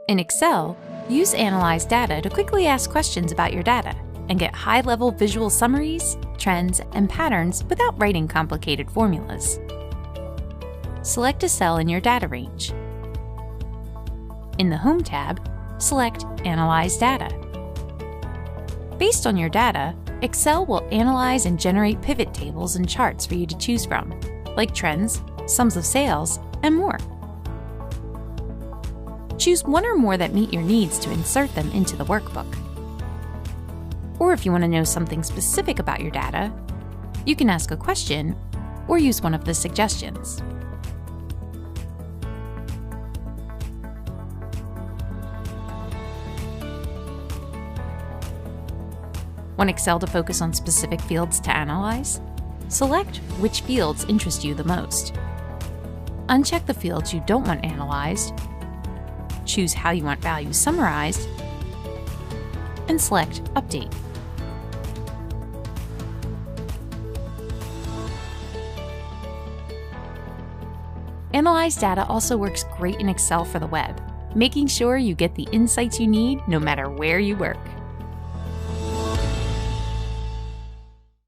In Excel, use Analyze Data to quickly ask questions about your data and get high-level visual summaries, trends, and patterns without writing complicated formulas. Select a cell in your data range. In the Home tab, select Analyze Data. Based on your data, Excel will analyze and generate pivot tables and charts for you to choose from, like trends, sums of sales, and more. Choose one or more that meet your needs to insert them into the workbook. Or if you want to know something specific about your data, you can ask a question or use one of the suggestions. Want Excel to focus on specific fields to analyze? Select which fields interest you the most. Uncheck the fields you don't want analyzed, choose how you want values summarized, and select Update. Analyze Data also works great in Excel for the web, making sure you get the insights you need no matter where you work.